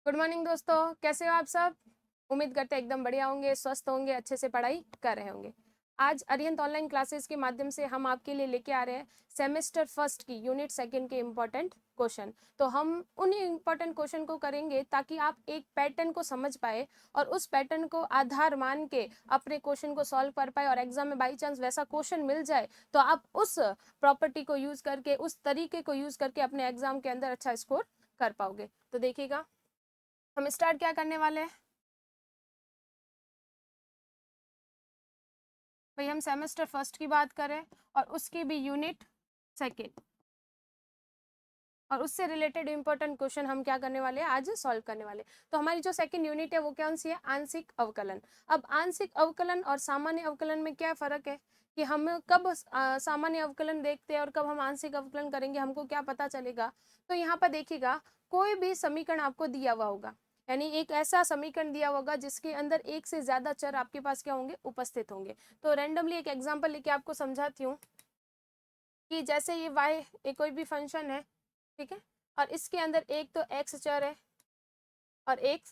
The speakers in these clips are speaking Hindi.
गुड मॉर्निंग दोस्तों, कैसे हो आप सब। उम्मीद करते हैं एकदम बढ़िया होंगे, स्वस्थ होंगे, अच्छे से पढ़ाई कर रहे होंगे। आज अरिहंत ऑनलाइन क्लासेस के माध्यम से हम आपके लिए लेके आ रहे हैं सेमेस्टर फर्स्ट की यूनिट सेकंड के इम्पोर्टेंट क्वेश्चन। तो हम उन इम्पोर्टेंट क्वेश्चन को करेंगे ताकि आप एक पैटर्न को समझ पाए और उस पैटर्न को आधार मान के अपने क्वेश्चन को सॉल्व कर पाए और एग्जाम में बाई चांस वैसा क्वेश्चन मिल जाए तो आप उस प्रॉपर्टी को यूज करके, उस तरीके को यूज करके अपने एग्जाम के अंदर अच्छा स्कोर कर पाओगे। तो देखिएगा, हम स्टार्ट क्या करने वाले हैं भाई। हम सेमेस्टर फर्स्ट की बात करें और उसकी भी यूनिट सेकेंड और उससे रिलेटेड इंपॉर्टेंट क्वेश्चन हम क्या करने वाले हैं, आज सॉल्व करने वाले। तो हमारी जो सेकंड यूनिट है वो कौन सी है, आंशिक अवकलन। अब आंशिक अवकलन और सामान्य अवकलन में क्या फर्क है कि हम कब सामान्य अवकलन देखते हैं और कब हम आंशिक अवकलन करेंगे, हमको क्या पता चलेगा। तो यहाँ पर देखिएगा, कोई भी समीकरण आपको दिया हुआ होगा, यानी एक ऐसा समीकरण दिया होगा जिसके अंदर एक से ज्यादा चर आपके पास क्या होंगे, उपस्थित होंगे। तो रैंडमली एक एग्जांपल लेके आपको समझाती हूँ कि जैसे ये y एक कोई भी फंक्शन है, ठीक है, और इसके अंदर एक तो x चर है और एक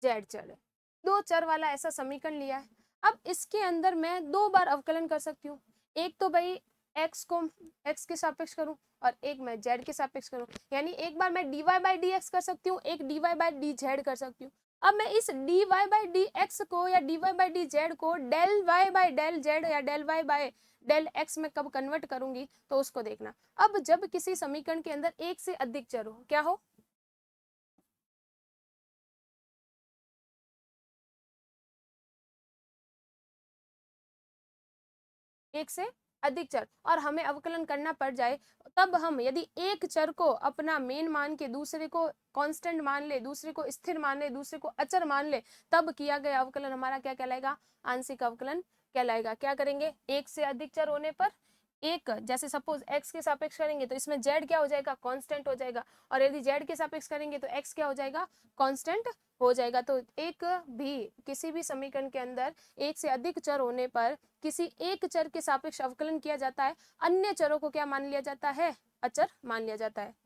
z चर है। दो चर वाला ऐसा समीकरण लिया है। अब इसके अंदर मैं दो बार अवकलन कर सकती हूँ। एक तो भाई x को x के सापेक्ष करूं और एक मैं z के सापेक्ष करूं, यानी एक बार मैं dy बाई dx कर सकती हूँ, एक dy बाई dz कर सकती हूँ। अब मैं इस dy बाई dx को या dy बाई dz को del y by del z या del y by del x में कब कन्वर्ट करूंगी तो उसको देखना। अब जब किसी समीकरण के अंदर एक से अधिक चर हो, क्या हो, एक से अधिक चर, और हमें अवकलन करना पड़ जाए, तब हम यदि एक चर को अपना मेन मान के दूसरे को कांस्टेंट मान ले, दूसरे को स्थिर मान ले, दूसरे को अचर मान ले, तब किया गया अवकलन हमारा क्या कहलाएगा, आंशिक अवकलन कहलाएगा। क्या करेंगे, एक से अधिक चर होने पर एक, जैसे सपोज x के सापेक्ष करेंगे तो इसमें z क्या हो जाएगा, कांस्टेंट हो जाएगा, और यदि z के सापेक्ष करेंगे तो x क्या हो जाएगा, कांस्टेंट हो जाएगा। तो एक भी किसी भी समीकरण के अंदर एक से अधिक चर होने पर किसी एक चर के सापेक्ष अवकलन किया जाता है, अन्य चरों को क्या मान लिया जाता है, अचर मान लिया जाता है।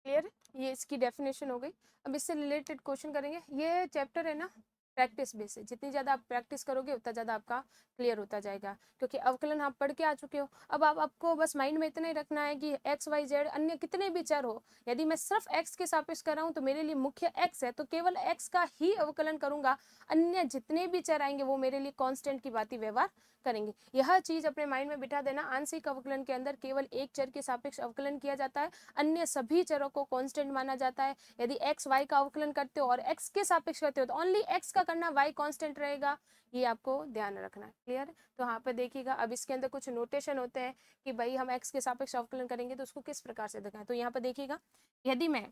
क्लियर, ये इसकी डेफिनेशन हो गई। अब इससे रिलेटेड क्वेश्चन करेंगे। ये चैप्टर है ना प्रैक्टिस बेस है, जितनी ज़्यादा आप प्रैक्टिस करोगे उतना ज़्यादा आपका क्लियर होता जाएगा, क्योंकि अवकलन आप पढ़ के आ चुके हो। अब आपको बस माइंड में इतना ही रखना है कि एक्स वाई जेड अन्य कितने भी चर हो, यदि मैं सिर्फ एक्स के सापेक्ष कर रहा हूँ तो मेरे लिए मुख्य एक्स है, तो केवल एक्स का ही अवकलन करूंगा, अन्य जितने भी चर आएंगे वो मेरे लिए कॉन्स्टेंट की बात व्यवहार करेंगे। यह चीज अपने माइंड में बिठा देना। आंशिक अवकलन के अंदर केवल एक चर के सापेक्ष अवकलन किया जाता है, अन्य सभी चरों को कांस्टेंट माना जाता है। यदि x y का अवकलन करते हो और x के सापेक्ष करते हो तो ओनली x का करना, y कांस्टेंट रहेगा, ये आपको ध्यान रखना है। क्लियर है, तो यहाँ पे देखिएगा, अब इसके अंदर कुछ नोटेशन होते हैं कि भाई हम x के सापेक्ष अवकलन करेंगे तो उसको किस प्रकार से दिखाएं। तो यहाँ पे देखिएगा, यदि मैं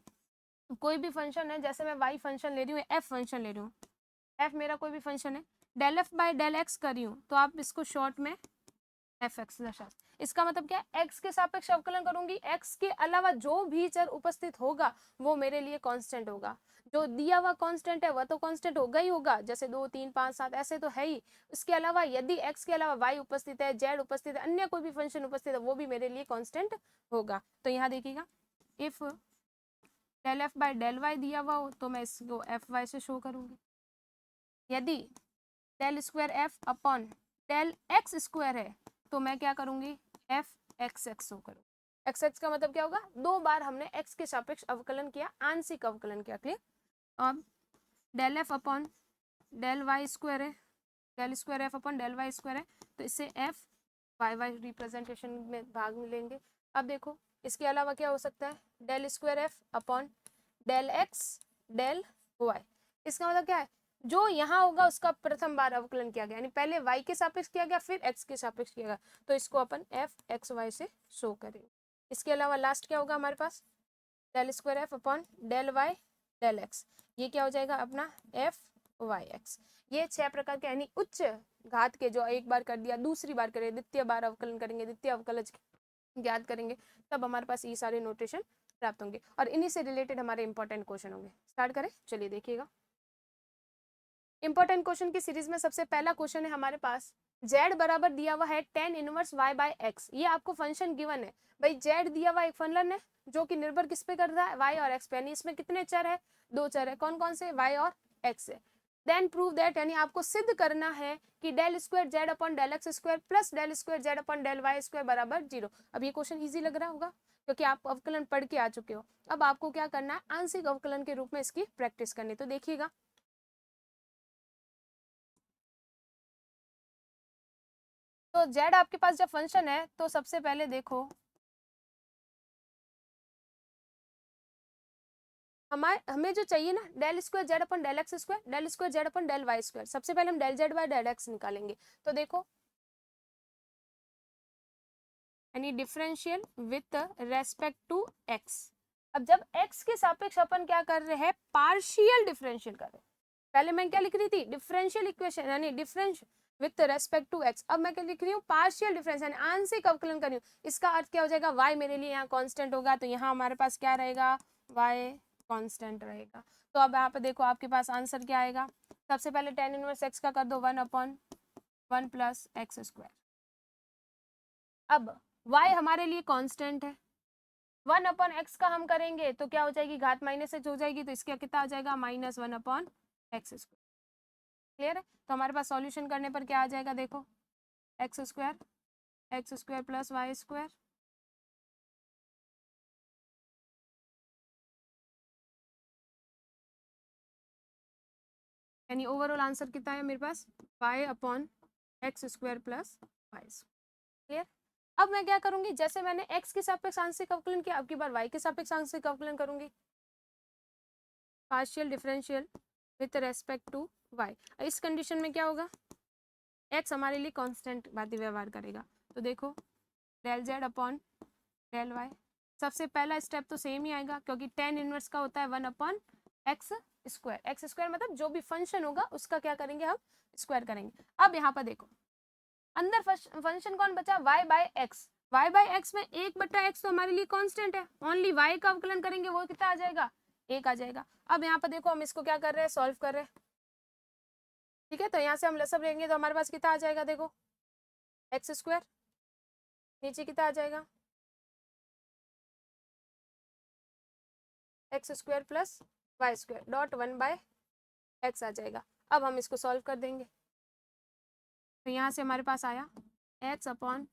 कोई भी फंक्शन है, जैसे मैं y फंक्शन ले रही हूँ, f फंक्शन ले रही हूँ, f मेरा कोई भी फंक्शन है, del f by del x कर रही हूँ, तो आप इसको शॉर्ट में एफ एक्स दशा। इसका मतलब क्या है, x के सापेक्ष अवकलन करूंगी, x के अलावा जो भी चर उपस्थित होगा वो मेरे लिए कांस्टेंट होगा। जो दिया हुआ कांस्टेंट है वह तो कांस्टेंट होगा ही होगा, जैसे 2 3 5 7 ऐसे तो है ही। इसके अलावा यदि x के अलावा y उपस्थित है, z उपस्थित है, अन्य कोई भी फंक्शन उपस्थित है, वो भी मेरे लिए कांस्टेंट होगा। तो यहाँ देखिएगा, if del F by del Y दिया हुआ हो तो मैं इसको एफ वाई से शो करूंगी। यदि del square F upon del x square है तो मैं क्या करूंगी, एफ एक्स एक्स शो करूँ। एक्स एक्स का मतलब क्या होगा, दो बार हमने एक्स के सापेक्ष अवकलन किया, आंशिक अवकलन किया। क्लियर, अब del F upon del Y square है, del square F upon del Y square है, तो इससे एफ वाई वाई रिप्रेजेंटेशन में भाग मिलेंगे। अब देखो, इसके अलावा क्या हो सकता है, del square F upon del x del Y. इसका मतलब क्या है, जो यहाँ होगा उसका प्रथम बार अवकलन किया गया, यानी पहले y के सापेक्ष किया गया फिर x के सापेक्ष किया गया, तो इसको अपन एफ एक्स वाई से शो करेंगे। इसके अलावा लास्ट क्या होगा हमारे पास, del square F upon del Y del X, ये क्या हो जाएगा अपना एफ वाई एक्स। ये 6 प्रकार के यानी उच्च घात के जो एक बार कर दिया दूसरी बार करें, द्वितीय बार अवकलन करेंगे, द्वितीय अवकलज ज्ञात करेंगे, तब हमारे पास ये सारे नोटेशन प्राप्त होंगे और इन्हीं से रिलेटेड हमारे इंपॉर्टेंट क्वेश्चन होंगे। स्टार्ट करें, चलिए देखिएगा। इंपॉर्टेंट क्वेश्चन की सीरीज में सबसे पहला क्वेश्चन है हमारे पास, z बराबर दिया हुआ है tan inverse y by x। ये आपको फंक्शन गिवन है भाई, z दिया हुआ एक फंक्शन है जो कि निर्भर किस पे कर रहा है, y और x पे, यानी इसमें कितने चर है, 2 चर है, कौन कौन से, y और x है। देन प्रूव दैट, यानी आपको सिद्ध करना है कि del square Z upon del x square plus del square Z upon del Y square बराबर 0। अब ये क्वेश्चन इजी लग रहा होगा क्योंकि आप अवकलन पढ़ के आ चुके हो। अब आपको क्या करना है, आंशिक अवकलन के रूप में इसकी प्रैक्टिस करनी। तो देखिएगा, तो z आपके पास जब फंक्शन है तो सबसे पहले देखो हमें जो चाहिए ना, del square Z upon del x square, del square Z upon del Y square. सबसे पहले हम del Z by del X निकालेंगे। तो देखो, यानी differential with respect to X. अब जब एक्स के सापेक्ष अपन क्या कर रहे हैं, पार्शियल डिफरेंशियल कर रहे हैं। पहले मैं क्या लिख रही थी, डिफरेंशियल इक्वेशन यानी difference with respect to X. अब मैं क्या लिख रही हूँ, पार्शियल डिफरेंस यानी आंशिक अवकलन कर रही हूँ। इसका अर्थ क्या हो जाएगा, y मेरे लिए यहाँ कांस्टेंट होगा, तो यहाँ हमारे पास क्या रहेगा, y कांस्टेंट रहेगा। तो अब यहाँ पे देखो आपके पास आंसर क्या आएगा, सबसे पहले tan इनवर्स x का कर दो 1 अपॉन 1 प्लस एक्स स्क्वायर। अब y हमारे लिए कांस्टेंट है, 1 अपॉन एक्स का हम करेंगे तो क्या हो जाएगी, घात माइनस एच हो जाएगी, तो इसका कितना आ जाएगा, -1 अपॉन एक्स स्क्वायर। क्लियर है, तो हमारे पास सॉल्यूशन करने पर क्या आ जाएगा, देखो X square plus Y square, यानी ओवरऑल आंसर कितना है मेरे पास, y upon x square plus Y square. अब मैं क्या करूंगी, जैसे मैंने x के सापेक्ष आंशिक अवकलन किया, अब की बार y के सापेक्ष आंशिक अवकलन करूंगी, partial differential with respect to y। इस कंडीशन में क्या होगा, x हमारे लिए कांस्टेंट बाती व्यवहार करेगा, तो देखो del z upon del y। सबसे पहला स्टेप तो सेम ही आएगा क्योंकि tan इनवर्स का होता है 1 upon x square. X square मतलब जो भी फंक्शन होगा उसका क्या करेंगे, हम स्क्वायर करेंगे। अब यहाँ पर देखो अंदर फंक्शन कौन बचा, y by X. y by X में 1/x तो हमारे लिए कांस्टेंट है, ओनली y का अवकलन करेंगे वो कितना आ जाएगा, 1 आ जाएगा। अब यहाँ पर देखो हम इसको क्या कर रहे हैं, सॉल्व कर रहे हैं, ठीक है। तो यहाँ से हम लसब लेंगे तो हमारे पास कितना आ जाएगा, देखो एक्स स्क्वायर, नीचे कितना आ जाएगा, X square plus Y square dot 1 by X आ जाएगा। अब हम इसको सॉल्व कर देंगे, तो यहाँ से हमारे पास आया X upon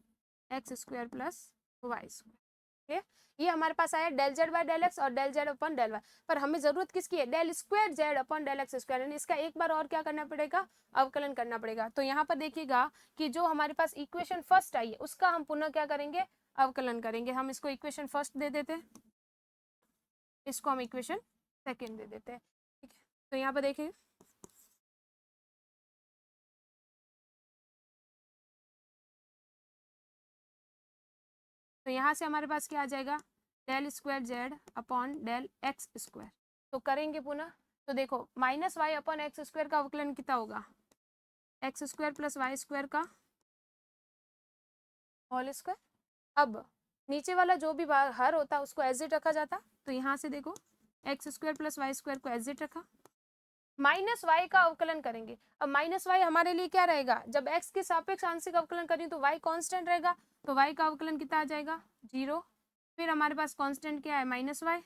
x square plus Y square. ये हमारे पास आया del Z by del X और del Z upon del Y. पर हमें जरूरत किसकी है, del square Z upon del x square, यानी इसका एक बार और क्या करना पड़ेगा, अवकलन करना पड़ेगा। तो यहाँ पर देखिएगा कि जो हमारे पास इक्वेशन फर्स्ट आई है उसका हम पुनः क्या करेंगे, अवकलन करेंगे। हम इसको इक्वेशन फर्स्ट दे देते हैं, इसको हम इक्वेशन सेकेंड दे देते हैं, ठीक है। तो यहाँ पर देखिए, तो यहाँ से हमारे पास क्या आ जाएगा, del square Z upon del x square. तो करेंगे पुनः, तो देखो minus Y upon x square का अवकलन कितना होगा, X square plus Y square का होल स्क्वायर। अब नीचे वाला जो भी हर होता उसको एज इट रखा जाता, तो यहाँ से देखो X square plus Y square को एज इट रखा, माइनस वाई का अवकलन करेंगे। अब माइनस वाई हमारे लिए क्या रहेगा, जब एक्स के सापेक्ष आंशिक अवकलन करें तो वाई कांस्टेंट रहेगा, तो वाई का अवकलन कितना आ जाएगा, 0। फिर हमारे पास कांस्टेंट क्या है, माइनस वाई,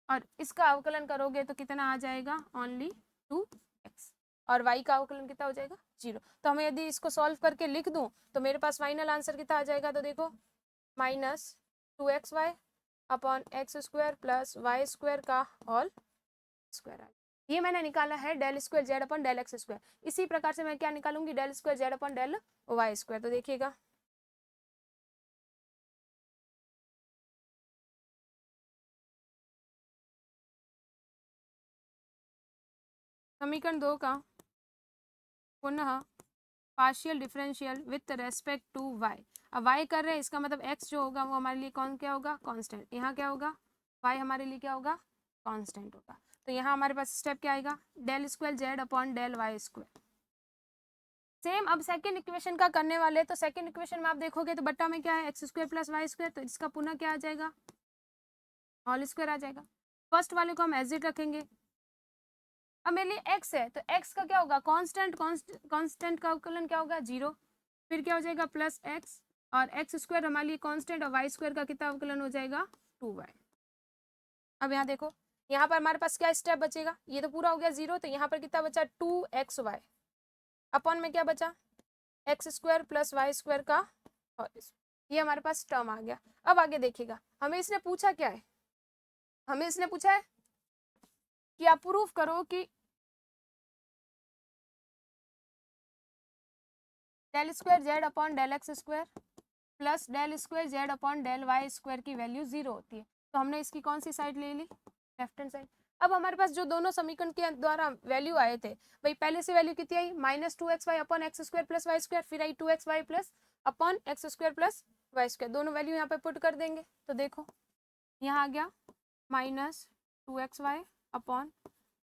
और इसका अवकलन करोगे तो कितना आ जाएगा, ओनली 2x, और y का अवकलन कितना हो जाएगा, 0। तो हमें यदि इसको सॉल्व करके लिख दूं तो मेरे पास फाइनल आंसर कितना आ जाएगा, तो देखो -2xy upon x square plus Y square का होल स्क्वायर। ये मैंने निकाला है del square Z upon del x square. इसी प्रकार से मैं क्या निकालूंगी, del square Z upon del Y square. तो देखिएगा, समीकरण 2 का पुनः partial differential with respect to Y. अब वाई कर रहे हैं, इसका मतलब एक्स जो होगा वो हमारे लिए कौन क्या होगा, कांस्टेंट। यहाँ क्या होगा, वाई हमारे लिए क्या होगा, कांस्टेंट होगा। तो यहाँ हमारे पास स्टेप क्या आएगा, del square Z upon del Y square. Same अब सेकंड इक्वेशन का करने वाले, तो सेकंड इक्वेशन में आप देखोगे तो बट्टा में क्या है, x square plus Y square, तो इसका पुनः क्या आ जाएगा, होल स्क्वायर आ जाएगा। फर्स्ट वाले को हम एज इट रखेंगे। अब मेरे लिए x है तो x का क्या होगा, कांस्टेंट, कांस्टेंट का अवकलन क्या होगा, 0। फिर क्या हो जाएगा प्लस x, और एक्स स्क्वायर हमारे लिए कांस्टेंट, और वाई स्क्वायर का कितना अवकलन हो जाएगा, 2y। अब यहाँ देखो, यहाँ पर हमारे पास क्या स्टेप बचेगा, ये तो पूरा हो गया 0, तो यहाँ पर कितना बचा, 2xy अपॉन में क्या बचा, x square plus Y square का, और ये हमारे पास टर्म आ गया। अब आगे देखिएगा, हमें इसने पूछा क्या है, हमें इसने पूछा है कि आप प्रूफ करो कि del square Z upon del x square plus del square Z upon del Y square की वैल्यू 0 होती है। तो हमने इसकी कौन सी साइड ले ली, लेफ्ट हैंड साइड। अब हमारे पास जो दोनों समीकरण के द्वारा वैल्यू आए थे, भाई पहले से वैल्यू कितनी आई, -2xy upon x square plus Y square, फिर आई 2xy plus upon x square plus Y square, दोनों वैल्यू यहाँ पे पुट कर देंगे। तो देखो यहाँ आ गया -2xy upon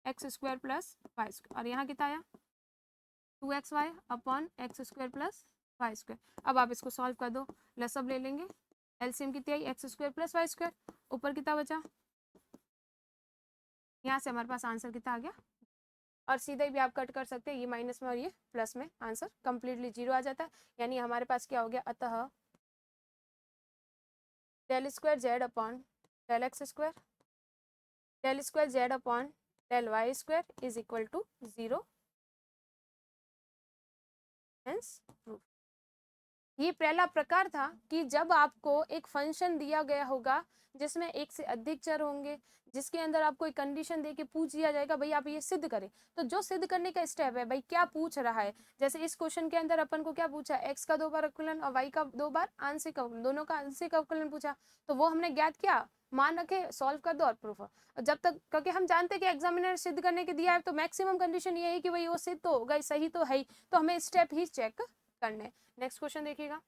x square plus Y square, और यहाँ कितना आया 2xy upon x square plus Y square. अब आप इसको सॉल्व कर दो, लसब ले लेंगे, एलसीएम कितनी आई, X square plus Y square, ऊपर कितना बचा, यहाँ से हमारे पास आंसर कितना आ गया। और सीधे भी आप कट कर सकते हैं, ये माइनस में और ये प्लस में, आंसर कंप्लीटली 0 आ जाता है। यानी हमारे पास क्या हो गया, अतः del square Z upon del x square, del square Z upon del Y square is equal to 0। Hence proof. ये पहला प्रकार था कि जब आपको एक फंक्शन दिया गया होगा जिसमें एक से अधिक चर होंगे, जिसके अंदर आपको एक कंडीशन देके पूछ दिया जाएगा भाई आप ये सिद्ध करें, तो जो सिद्ध करने का स्टेप है भाई क्या पूछ रहा है। जैसे इस क्वेश्चन के अंदर अपन को क्या पूछा, एक्स का 2 बार अवकलन और वाई का 2 बार आंशिक अवकलन, दोनों का आंशिक अवकलन पूछा, तो वो हमने ज्ञात किया, मान रखे, सॉल्व कर दो और प्रूफ। जब तक, क्योंकि हम जानते हैं कि एग्जामिनर सिद्ध करने के दिया है तो मैक्सिमम कंडीशन ये है कि भाई वो सिद्ध तो होगा, सही तो है, तो हमें स्टेप ही चेक करने। नेक्स्ट क्वेश्चन देखिएगा,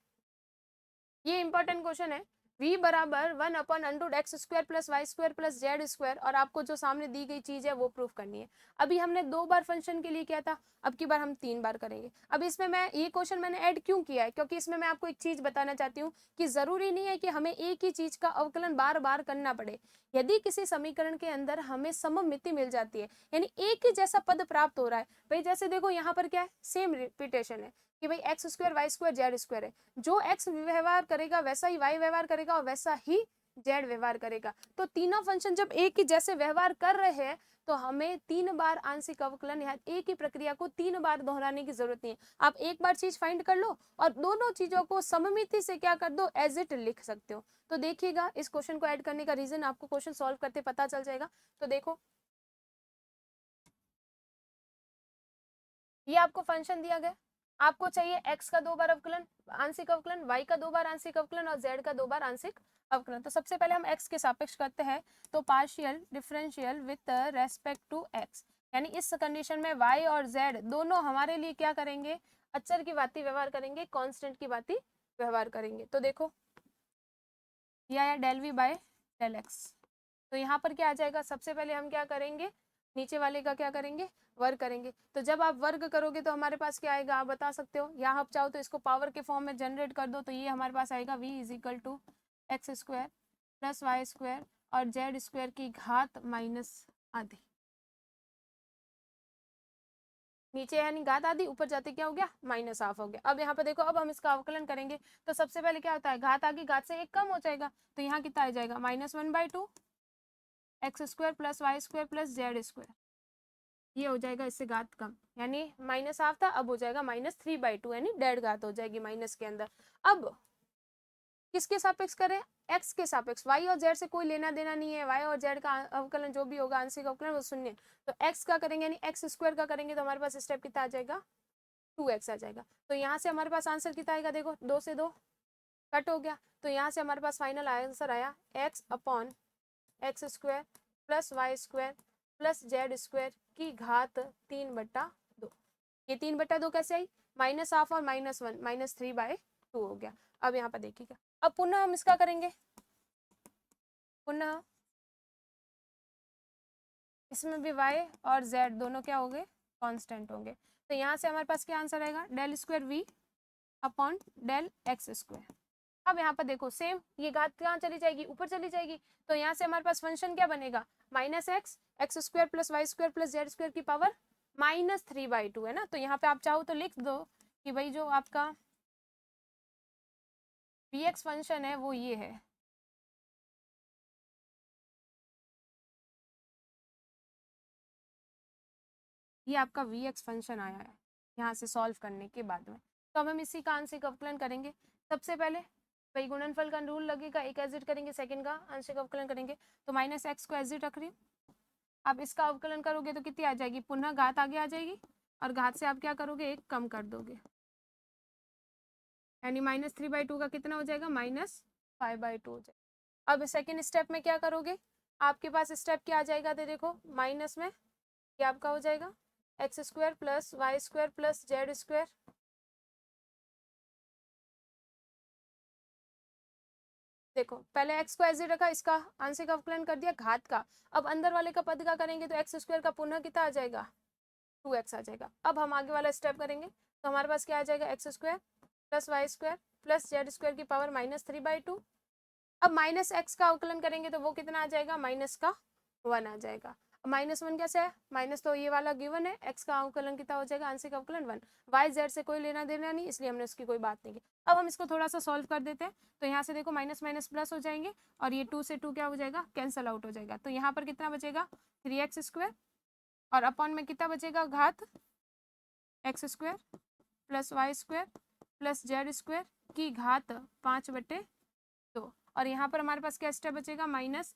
ये इंपॉर्टेंट क्वेश्चन है, v बराबर 1 upon under x square plus Y square plus z square, और आपको जो सामने दी गई चीज है वो प्रूफ करनी है। अभी हमने 2 बार फंक्शन के लिए किया था, अब की बार हम 3 बार करेंगे। अब इसमें मैं ये क्वेश्चन मैंने ऐड क्यों किया है, क्योंकि इसमें मैं आपको एक चीज बताना चाहती हूँ कि जरूरी नहीं है कि हमें एक ही चीज का अवकलन बार बार करना पड़े। यदि किसी समीकरण के अंदर हमें सममिति मिल जाती है, यानी एक ही जैसा पद प्राप्त हो रहा है, भाई जैसे देखो यहाँ पर क्या है, सेम रिपीटेशन है कि भाई x square y square z square है, जो एक्स व्यवहार करेगा वैसा ही वाई व्यवहार करेगा और वैसा ही जेड व्यवहार करेगा। तो तीनों फंक्शन जब एक ही जैसे व्यवहार कर रहे हैं तो हमें 3 बार आंशिक अवकलन, या एक ही प्रक्रिया को 3 बार दोहराने की जरूरत नहीं है। आप एक बार चीज फाइंड कर लो और दोनों चीजों को सममिति से क्या कर दो, एज इट लिख सकते हो। तो देखिएगा इस क्वेश्चन को ऐड करने का रीजन आपको क्वेश्चन सॉल्व करते पता चल जाएगा। तो देखो ये आपको फंक्शन दिया गया, आपको चाहिए x का 2 बार अवकलन आंशिक अवकलन, y का 2 बार आंशिक अवकलन और z का 2 बार आंशिक अवकलन। तो सबसे पहले हम x के सापेक्ष करते हैं, तो partial differential with respect to x, यानी इस कंडीशन में y और z दोनों हमारे लिए क्या करेंगे, अचर की भांति व्यवहार करेंगे, कांस्टेंट की भांति व्यवहार करेंगे। तो देखो यह है del v by del x, तो यहाँ पर क्या आ जाएगा, सबसे पहले हम क्या करेंगे, नीचे वाले का क्या करेंगे, वर्ग करेंगे। तो जब आप वर्ग करोगे तो हमारे पास क्या आएगा, आप बता सकते हो, यहाँ आप चाहो तो इसको पावर के फॉर्म में जनरेट कर दो, तो ये हमारे पास आएगा v is equal to x square plus Y square और जेड स्क्वायर की घात माइनस आधी, नीचे यानी घात आधी, ऊपर जाते क्या हो गया, माइनस हाफ हो गया। अब यहाँ पर देखो, अब हम इसका अवकलन करेंगे तो सबसे पहले क्या होता है, घात आगे घात से 1 कम हो जाएगा, तो यहाँ कितना आ जाएगा, -1/2 x square plus Y square plus z square, ये हो जाएगा इससे घात कम, यानी माइनस हाफ था अब हो जाएगा -3/2, यानी 1/2 घात हो जाएगी माइनस के अंदर। अब किसके सापेक्ष करें, x के सापेक्ष, y और z से कोई लेना देना नहीं है, y और z का अवकलन जो भी होगा आंशिक अवकलन वो शून्य, तो x का करेंगे यानी एक्स स्क्वायर का करेंगे तो हमारे पास स्टेप कितना आ जाएगा, 2x आ जाएगा। तो यहाँ से हमारे पास आंसर कितना आएगा, देखो 2 से 2 कट हो गया, तो यहाँ से हमारे पास फाइनल आंसर आया x upon x square plus Y square plus z square की घात 3/2, ये 3/2 कैसे आई, -½ और -1 -3/2 हो गया। अब यहाँ पर देखिएगा, अब पुनः हम इसका करेंगे, पुनः इसमें भी y और z दोनों क्या होंगे, कांस्टेंट होंगे। तो यहाँ से हमारे पास क्या आंसर आएगा, del² v/del x²। अब यहाँ पर देखो सेम, ये घात कहाँ चली जाएगी, ऊपर चली जाएगी। तो यहाँ से हमारे पास फंक्शन क्या बनेगा, -x x² + y² + z² की पावर -3/2 है ना। तो यहाँ पे आप चाहो तो लिख दो कि भाई जो आपका vx फंक्शन है वो ये है, ये आपका vx फंक्शन आया है यहाँ से सॉल्व करने के बाद में। तो अब हम इसी का आंशिक अवकलन करेंगे। सबसे पहले भाई गुणनफल का रूल लगेगा, एक एजिट करेंगे, सेकंड का आंशिक अवकलन करेंगे। तो -x को एजिट रख रही हूँ। अब इसका अवकलन करोगे तो कितनी आ जाएगी, पुनः घात आगे आ जाएगी और घात से आप क्या करोगे, एक कम कर दोगे, यानी -3/2 का कितना हो जाएगा, -5/2 हो जाएगा। अब सेकंड स्टेप में क्या करोगे, आपके पास स्टेप क्या आ जाएगा, तो देखो माइनस में क्या आपका हो जाएगा x² + y² + z²। देखो पहले x को ऐसे रखा, इसका आंशिक अवकलन कर दिया घात का। अब अंदर वाले का पद का करेंगे तो x² का पुनः कितना आ जाएगा, 2x आ जाएगा। अब हम आगे वाला स्टेप करेंगे तो हमारे पास क्या आ जाएगा, x² + y² + z² की पावर -3/2। अब -x का अवकलन करेंगे तो वो कितना आ जाएगा, -1 आ जाएगा। -1 कैसे है, माइनस तो ये वाला गिवन है, x का अवकलन कितना हो जाएगा, आंशिक अवकलन 1। y z से कोई लेना देना नहीं, इसलिए हमने उसकी कोई बात नहीं की। अब हम इसको थोड़ा सा सॉल्व कर देते हैं। तो यहाँ से देखो माइनस माइनस प्लस हो जाएंगे और ये 2 से 2 क्या हो जाएगा, कैंसल आउट हो जाएगा। तो यहाँ पर कितना बचेगा, 3x² और अपॉन में कितना बचेगा, घात x² + y² + z² की घात 5/2। और यहाँ पर हमारे पास क्या स्टेप बचेगा, -1/,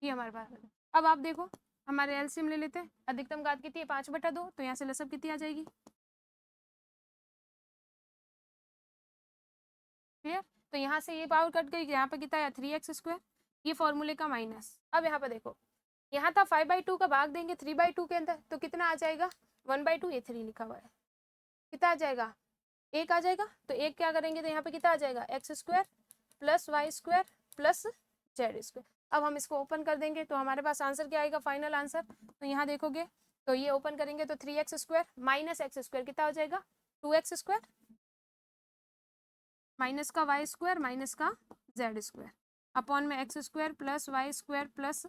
ये हमारे पास। अब आप देखो हमारे एलसीएम ले लेते हैं, अधिकतम घात कितनी है, 5/2। तो यहाँ से लसब कितनी आ जाएगी, क्लियर। तो यहाँ से ये पावर कट गई, यहाँ पर कितना है 3x², ये फॉर्मूले का माइनस। अब यहाँ पर देखो, यहाँ था 5/2 का भाग देंगे 3/2 के अंदर तो कितना आ जाएगा, 1/2, ये 3 लिखा हुआ है, कितना आ जाएगा, 1 आ जाएगा। तो 1 क्या करेंगे तो यहाँ पे कितना आ जाएगा, x² + y² + z²। अब हम इसको ओपन कर देंगे तो हमारे पास आंसर क्या आएगा, फाइनल आंसर। तो यहाँ देखोगे तो ये ओपन करेंगे तो 3x² - x² कितना हो जाएगा, 2x² माइनस का y² माइनस का z² अपॉन में x² + y² +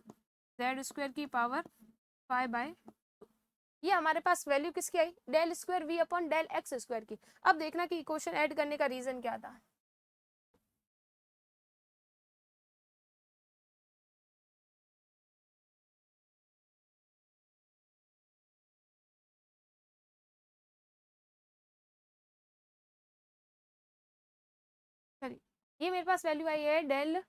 z² की पावर 5/2। ये हमारे पास वैल्यू किसकी आई, del² v/del x² की। अब देखना कि इक्वेशन ऐड करने का रीजन क्या था। चलिए, ये मेरे पास वैल्यू आई है del²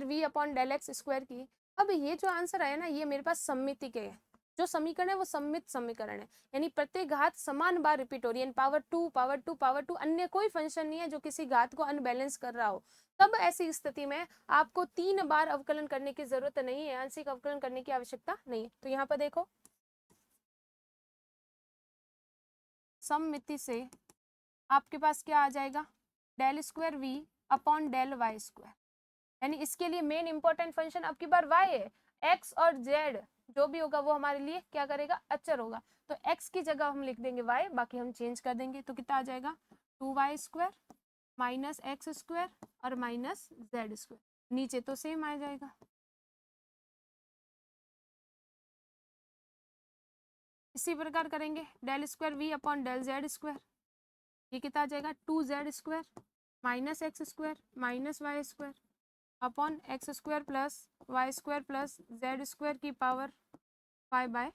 v/del x² की। अब ये जो आंसर आया ना, ये मेरे पास सममिति के है, जो समीकरण है वो सममित समीकरण है, यानी प्रत्येक घात समान बार रिपीट हो रही है, पावर 2 पावर 2 पावर 2, अन्य कोई फंक्शन नहीं है जो किसी घात को अनबैलेंस कर रहा हो। तब ऐसी स्थिति में आपको 3 बार अवकलन करने की जरूरत नहीं है, आंशिक अवकलन करने की आवश्यकता नहीं है। तो यहाँ पर देखो सममिति से आपके पास क्या आ जाएगा, del² v/del y², यानी इसके लिए मेन इंपॉर्टेंट फंक्शन अब की बार y है, x और z जो भी होगा वो हमारे लिए क्या करेगा, अचर होगा। तो x की जगह हम लिख देंगे y, बाकी हम चेंज कर देंगे। तो कितना आ जाएगा, 2y² - x² और -z², नीचे तो सेम आ जाएगा। इसी प्रकार करेंगे del² v/del z², ये कितना आ जाएगा, 2z² - x² - y² upon x² + y² + z² की पावर 5/,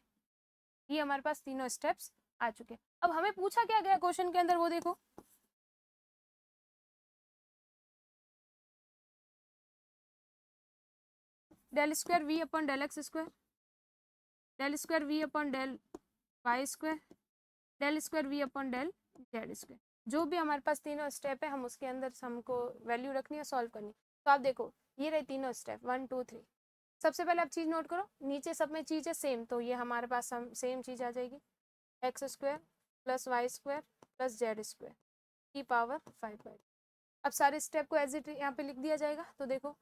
ये हमारे पास तीनों स्टेप्स आ चुके हैं। अब हमें पूछा क्या गया क्वेश्चन के अंदर, वो देखो del² v/del x², del² v/del y², del² v/del z²। जो भी हमारे पास तीनों स्टेप है, हम उसके अंदर हमको वैल्यू रखनी है, सॉल्व करनी है। तो आप देखो ये रहे तीनों स्टेप 1 2 3। सबसे पहले आप चीज नोट करो, नीचे सब में चीज है सेम, तो ये हमारे पास सेम चीज आ जाएगी, x square plus Y square plus z square की पावर 5/2। अब सारे स्टेप को एज इट यहाँ पे लिख दिया जाएगा। तो देखो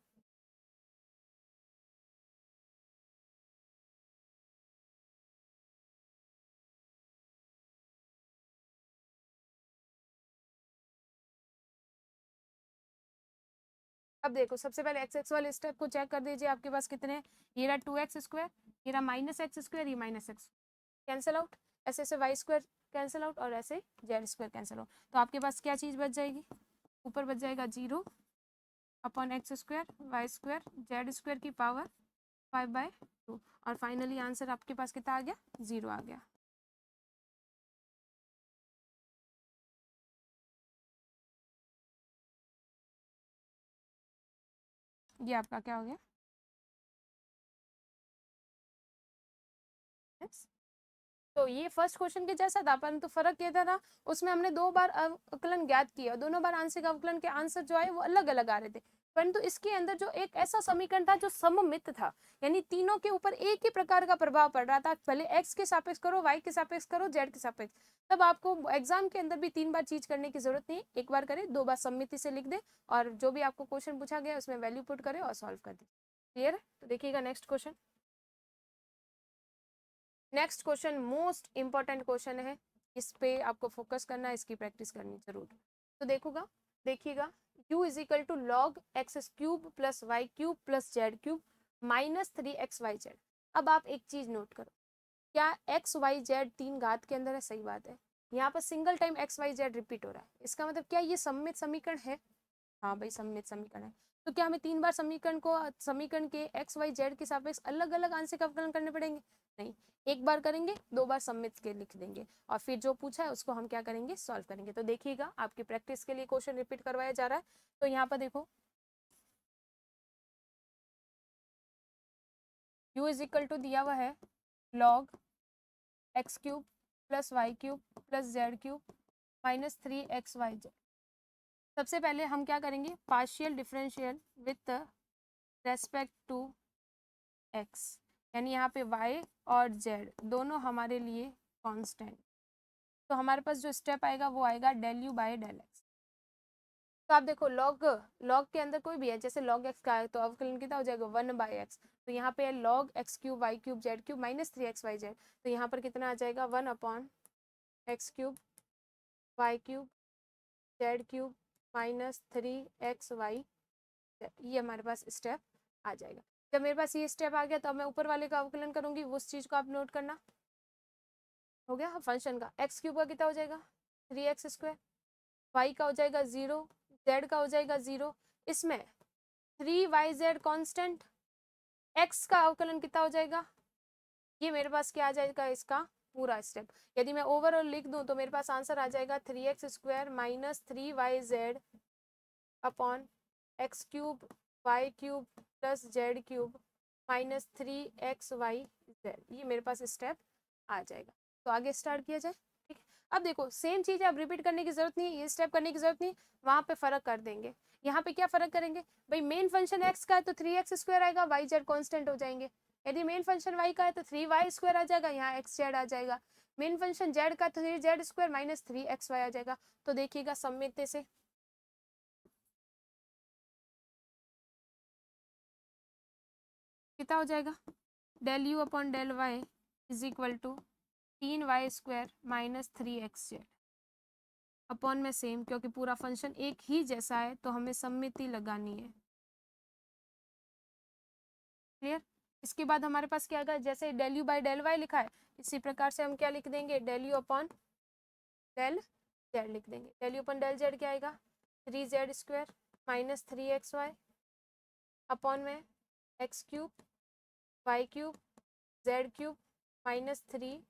अब देखो सबसे पहले एक्स एक्स वाले स्टेप को चेक कर दीजिए, आपके पास कितने हैं, ये रहा 2x स्क्वायर, ये रहा माइनस एक्स स्क्वायर, ये माइनस एक्स कैंसिल आउट, ऐसे ऐसे वाई स्क्वायर कैंसिल आउट और ऐसे जेड स्क्वायर कैंसिल आउट। तो आपके पास क्या चीज़ बच जाएगी, ऊपर बच जाएगा 0 upon x square y square z square की पावर 5/2 और फाइनली आंसर आपके पास कितना आ गया, 0 आ गया। ये आपका क्या हो गया, yes? तो ये फर्स्ट क्वेश्चन के जैसा था, परंतु फर्क ये था उसमें हमने 2 बार अवकलन ज्ञात किया, दोनों बार आंशिक अवकलन के आंसर जो आए वो अलग अलग आ रहे थे, परंतु इसके अंदर जो एक ऐसा समीकरण था जो सममित था, यानी तीनों के ऊपर एक ही प्रकार का प्रभाव पड़ रहा था, भले एक्स के सापेक्ष करो, वाई के सापेक्ष करो, जेड के सापेक्ष, तब आपको एग्जाम के अंदर भी 3 बार चीज करने की जरूरत नहीं, एक बार करे, 2 बार सम्मिति से लिख दे और जो भी आपको क्वेश्चन पूछा गया उसमें वैल्यू पुट करे और सॉल्व कर दे। क्लियर है? तो देखिएगा next question. Next question most important question है, इस पे आपको फोकस करना है, इसकी प्रैक्टिस करनी जरूर। तो देखिएगा u is equal to log x cube plus y cube plus z cube minus 3xyz। अब आप एक चीज नोट करो, क्या एक्स वाई जेड 3 घात के अंदर है, सही बात है, यहाँ पर single time x y z repeat हो रहा है, इसका मतलब क्या ये सममित समीकरण है, हाँ भाई सममित समीकरण है। तो क्या हमें 3 बार समीकरण के एक्स वाई जेड के सापेक्ष अलग अलग आंशिक अवकलन करने पड़ेंगे, नहीं, एक बार करेंगे, 2 बार सम्मित के लिख देंगे और फिर जो पूछा है उसको हम क्या करेंगे, सॉल्व करेंगे। तो देखिएगा आपकी प्रैक्टिस के लिए क्वेश्चन रिपीट करवाया जा रहा है। तो यहाँ पर देखो u इज इक्वल टू दिया हुआ है log x cube plus y cube plus z cube minus 3xyz। सबसे पहले हम क्या करेंगे, partial differential with respect to x, यानी यहाँ पे y और z दोनों हमारे लिए कांस्टेंट, तो हमारे पास जो स्टेप आएगा वो आएगा del u by del x. तो आप देखो लॉग के अंदर कोई भी है, जैसे लॉग एक्स का है तो अवकलन कितना हो जाएगा 1/x, तो यहाँ पे log x cube y cube z cube minus 3xyz, तो यहाँ पर कितना आ जाएगा 1/x cube y cube z cube minus 3xy, ये हमारे पास स्टेप आ जाएगा। जब मेरे पास ये स्टेप आ गया तो अब मैं ऊपर वाले का अवकलन करूंगी, उस चीज को आप नोट करना। हो गया फंक्शन का एक्स क्यूब का कितना हो जाएगा 3x², वाई का हो जाएगा 0, जेड का हो जाएगा 0, इसमें 3yz कांस्टेंट, एक्स का अवकलन कितना हो जाएगा, ये मेरे पास क्या आ जाएगा, इसका पूरा स्टेप। यदि मैं ओवरऑल लिख दूं तो मेरे पास आंसर आ जाएगा 3x² minus 3yz upon x cube y cube plus z cube minus 3xyz, ये मेरे पास स्टेप आ जाएगा। तो आगे स्टार्ट किया जाए, ठीक है। अब देखो सेम चीज आप रिपीट करने की जरूरत नहीं, ये स्टेप करने की जरूरत नहीं, वहां पे फर्क कर देंगे। यहाँ पे क्या फर्क करेंगे भाई, मेन फंक्शन x का है तो 3x² आएगा, वाई जेड कॉन्स्टेंट हो जाएंगे। यदि मेन फंक्शन y का है तो 3y² आ जाएगा, यहाँ एक्स जेड आ जाएगा। मेन फंक्शन z का तो 3z² माइनस 3xy आ जाएगा। तो देखिएगा सम्मित से कितना हो जाएगा, del u upon del y is equal to 3y² minus 3xz upon में सेम, क्योंकि पूरा फंक्शन एक ही जैसा है तो हमें सम्मिति लगानी है। क्लियर? इसके बाद हमारे पास क्या आएगा, जैसे del you by del y लिखा है इसी प्रकार से हम क्या लिख देंगे, del u upon del z लिख देंगे। Del u upon del z क्या आएगा 3z² माइनस 3xy अपॉन में x cube y cube z cube minus 3xyz।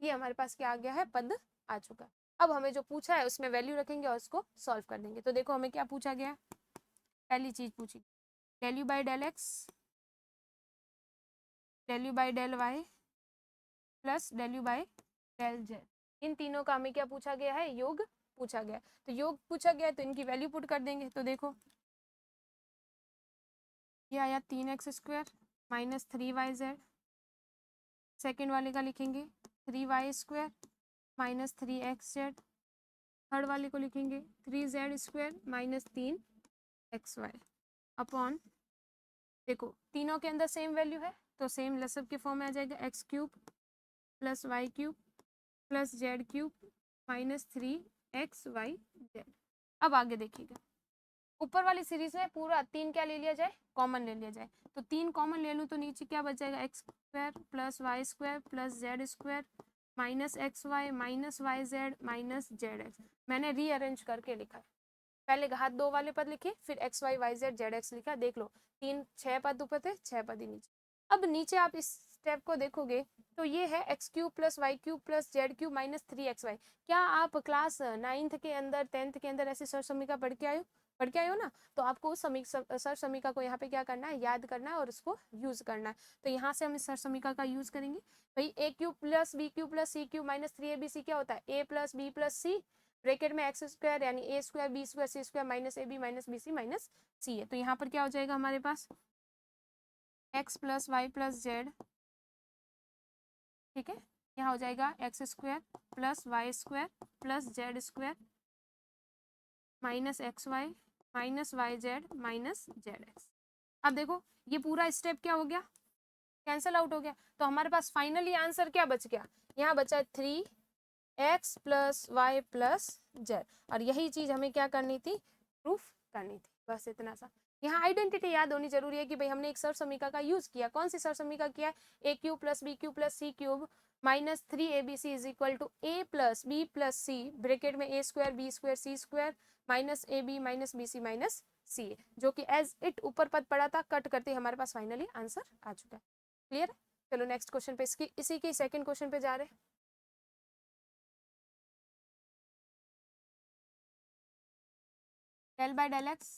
ये हमारे पास क्या आ गया है, पद आ चुका है। अब हमें जो पूछा है उसमें वैल्यू रखेंगे और उसको सॉल्व कर देंगे। तो देखो हमें क्या पूछा गया है, पहली चीज पूछी del you by del x del you by del Y plus del you by del Z, इन तीनों का हमें क्या पूछा गया है, योग पूछा गया है। तो योग पूछा गया है तो इनकी वैल्यू पुट कर देंगे। तो देखो ये आया 3x² माइनस 3yz। सेकेंड वाले का लिखेंगे 3y² माइनस 3xz। थर्ड वाले को लिखेंगे 3z² माइनस 3xy अपॉन, देखो तीनों के अंदर सेम वैल्यू है तो सेम लसब के फॉर्म में आ जाएगा x³ plus y³ plus z³ minus 3xyz। अब आगे देखिएगा, ऊपर वाली सीरीज में पूरा 3 क्या ले लिया जाए, कॉमन ले लिया जाए। तो 3 कॉमन ले लूँ तो नीचे क्या बच जाएगा, x² plus y² plus z² minus xy minus yz minus zx। मैंने रीअरेंज करके लिखा है, पहले घात 2 वाले पद लिखे, फिर xy yz zx लिखा। देख लो 6 पद ऊपर थे, 6 पद ही नीचे। अब नीचे आप इस स्टेप को देखोगे तो ये है x³ plus y³ plus z³ minus 3xy। क्या आप क्लास 9th के अंदर 10th के अंदर ऐसी सर समीका पढ़ के आए हो ना? तो आपको उस सर समीका को यहाँ पे क्या करना है, याद करना है और उसको यूज करना है। तो यहाँ से हम इस सर समीका का यूज करेंगे। भाई a³ plus b³ plus c³ minus 3abc क्या होता है, a plus b plus c bracket में x² यानी a² b² c² minus ab minus bc minus c है। तो यहाँ पर क्या हो जाएगा हमारे पास x plus y plus z, ठीक है। यहाँ हो जाएगा x² plus y² plus z² minus xy minus yz minus zx। अब देखो ये पूरा स्टेप क्या हो गया, कैंसल आउट हो गया। तो हमारे पास फाइनली आंसर क्या बच गया, यहाँ बचा 3x plus y plus Z. और यही चीज हमें क्या करनी थी, प्रूफ करनी थी, बस इतना सा। यहाँ आइडेंटिटी याद होनी जरूरी है कि भाई हमने एक सर समीका का यूज किया। कौन सी सर समीका किया है, a³ plus b³ plus c³ minus 3abc is equal to a plus b plus c bracket में a² b² c² minus ab minus bc minus c, जो कि एज इट ऊपर पद पड़ा था, कट करते हमारे पास फाइनली आंसर आ चुका है। क्लियर? चलो नेक्स्ट क्वेश्चन पे, इसी के सेकंड क्वेश्चन पे जा रहे हैं। Del by del x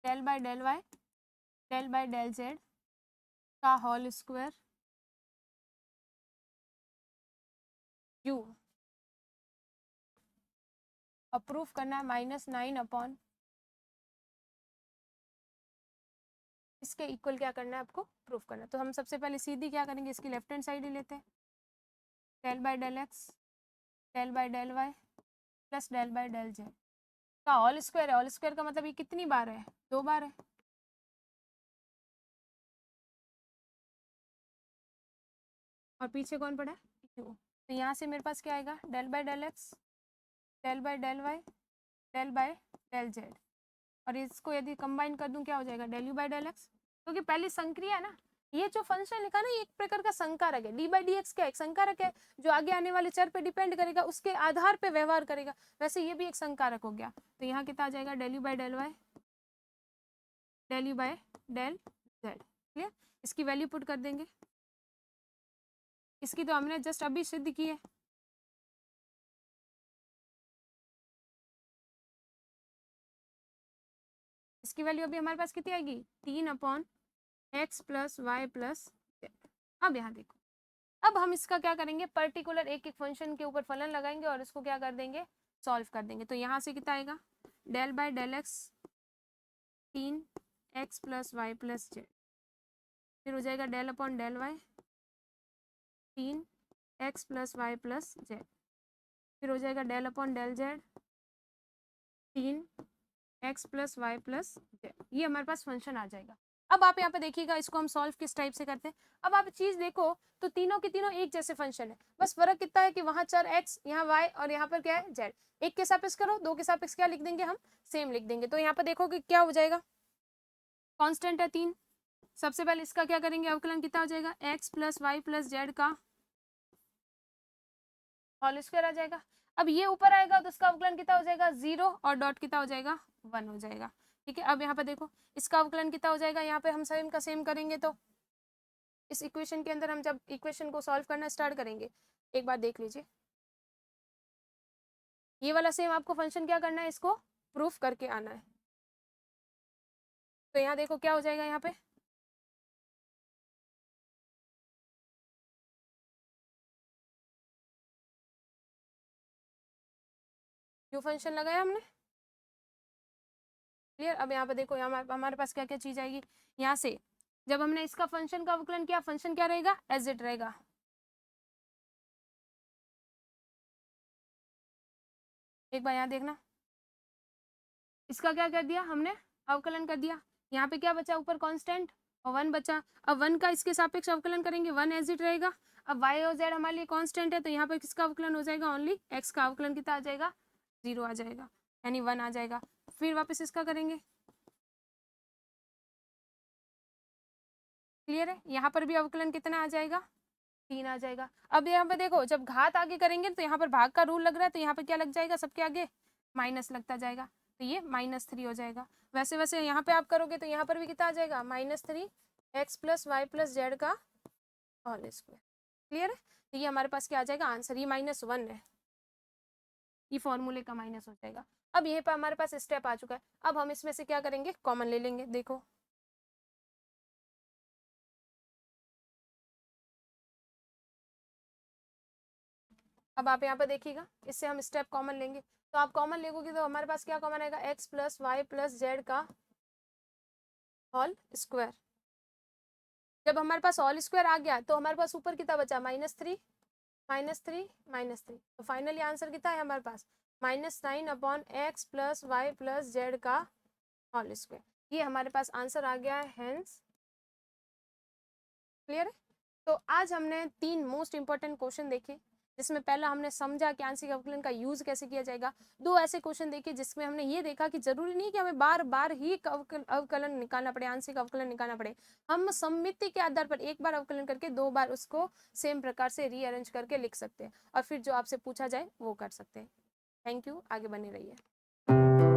del by del Y del by del z का होल स्क्वायर यू अप्रूव करना है -9 अपॉन, इसके इक्वल क्या करना है आपको, प्रूफ करना है। तो हम सबसे पहले सीधी क्या करेंगे, इसकी लेफ्ट हैंड साइड ही लेते हैं, del by del x del by del Y plus del by del z का होल स्क्वायर है। होल स्क्वायर का मतलब ये कितनी बार है, 2 बार है। और पीछे कौन पड़ा है, यू। तो यहाँ से मेरे पास क्या आएगा, del by del x del by del Y del by del z. और इसको यदि कंबाइन कर दूं क्या हो जाएगा, del u by del x, क्योंकि पहली संक्रिया है ना। ये जो फंक्शन लिखा ना, ये एक प्रकार का संकारक है। डी बाई डी एक्स क्या एक संकारक है, जो आगे आने वाले चर पे डिपेंड करेगा, उसके आधार पे व्यवहार करेगा। वैसे ये भी एक संकारक हो गया। तो यहाँ कितना आ जाएगा, del u by del Y del u by del z. Clear? इसकी वैल्यू पुट कर देंगे, इसकी तो हमने जस्ट अभी सिद्ध की है। इसकी वैल्यू अभी हमारे पास कितनी आएगी, 3/x plus y plus Z. अब यहाँ देखो, अब हम इसका क्या करेंगे, पर्टिकुलर एक एक फंक्शन के ऊपर फलन लगाएंगे और इसको क्या कर देंगे, सॉल्व कर देंगे। तो यहाँ से कितना आएगा, del by del x 3x plus y plus z, फिर हो जाएगा del upon del y 3x plus y plus z, फिर हो जाएगा del upon del z 3x plus y plus z. ये हमारे पास फंक्शन आ जाएगा। अब आप यहाँ पे देखिएगा, इसको हम सॉल्व किस टाइप से करते हैं। अब आप चीज देखो तो तीनों के तीनों एक जैसे फंक्शन है, बस फर्क कितना है कि वहां चर x, यहाँ y और यहाँ पर क्या है z। एक के सापेक्ष करो, दो के सापेक्ष क्या लिख देंगे हम, सेम लिख देंगे। तो यहाँ पर देखो कि क्या हो जाएगा, कांस्टेंट है 3। सबसे पहले इसका क्या करेंगे, अवकलन कितना हो जाएगा, x plus y plus z का होल स्क्वायर आ जाएगा। अब ये ऊपर आएगा तो इसका अवकलन कितना हो जाएगा, 0 और डॉट कितना हो जाएगा, 1 हो जाएगा। ठीक है, अब यहाँ पर देखो इसका अवकलन कितना हो जाएगा, यहाँ पे हम सेम का सेम करेंगे तो इस इक्वेशन के अंदर हम जब इक्वेशन को सॉल्व करना स्टार्ट करेंगे, एक बार देख लीजिए, ये वाला सेम आपको फंक्शन क्या करना है, इसको प्रूफ करके आना है। तो यहाँ देखो क्या हो जाएगा, यहाँ पे क्यू फंक्शन लगाया हमने, क्लियर। अब यहाँ पे देखो, यहाँ हमारे पास क्या क्या चीज आएगी, यहाँ से जब हमने इसका फंक्शन का अवकलन किया, फंक्शन क्या रहेगा, एज इट रहेगा। एक बार यहाँ देखना, इसका क्या कर दिया हमने, अवकलन कर दिया। यहाँ पे क्या बचा, ऊपर कांस्टेंट और 1 बचा। अब 1 का इसके सापेक्ष अवकलन करेंगे, 1 एज इट रहेगा। अब y और z हमारे लिए कांस्टेंट है, तो यहाँ पे किसका अवकलन हो जाएगा, ओनली x का अवकलन कितना आ जाएगा, 0 आ जाएगा, यानी 1 आ जाएगा। फिर वापस इसका करेंगे, क्लियर है। यहाँ पर भी अवकलन कितना आ जाएगा, 3 आ जाएगा। अब यहाँ पे देखो, जब घात आगे करेंगे तो यहाँ पर भाग का रूल लग रहा है, तो यहाँ पे क्या लग जाएगा, सबके आगे माइनस लगता जाएगा, तो ये -3 हो जाएगा। वैसे वैसे यहाँ पे आप करोगे तो यहाँ पर भी कितना आ जाएगा, -3 x plus y plus z का होल स्क्वायर, क्लियर है। तो ये हमारे पास क्या आ जाएगा आंसर, ये -1 है, ये फॉर्मूले का माइनस हो जाएगा। अब यहीं पर हमारे पास स्टेप आ चुका है। अब हम इसमें से क्या करेंगे, कॉमन ले लेंगे। देखो अब आप यहाँ पर देखिएगा, इससे हम स्टेप कॉमन लेंगे, तो आप कॉमन लेगोगे तो हमारे पास क्या कॉमन आएगा, x plus y plus z का होल स्क्वायर। जब हमारे पास होल स्क्वायर आ गया तो हमारे पास ऊपर कितना बचा, -3 -3 तो फाइनली आंसर कितना है हमारे पास, -9/x plus y plus z का होल स्क्वायर। ये हमारे पास आंसर आ गया है, हेंस क्लियर है। तो आज हमने 3 मोस्ट इंपॉर्टेंट क्वेश्चन देखे, जिसमें पहला हमने समझा कि आंशिक अवकलन का यूज कैसे किया जाएगा। 2 ऐसे क्वेश्चन देखे जिसमें हमने ये देखा कि जरूरी नहीं कि हमें बार बार ही अवकलन निकालना पड़े, आंशिक अवकलन निकालना पड़े। हम सममिति के आधार पर एक बार अवकलन करके 2 बार उसको सेम प्रकार से रीअरेंज करके लिख सकते हैं, और फिर जो आपसे पूछा जाए वो कर सकते हैं। थैंक यू, आगे बने रहिए।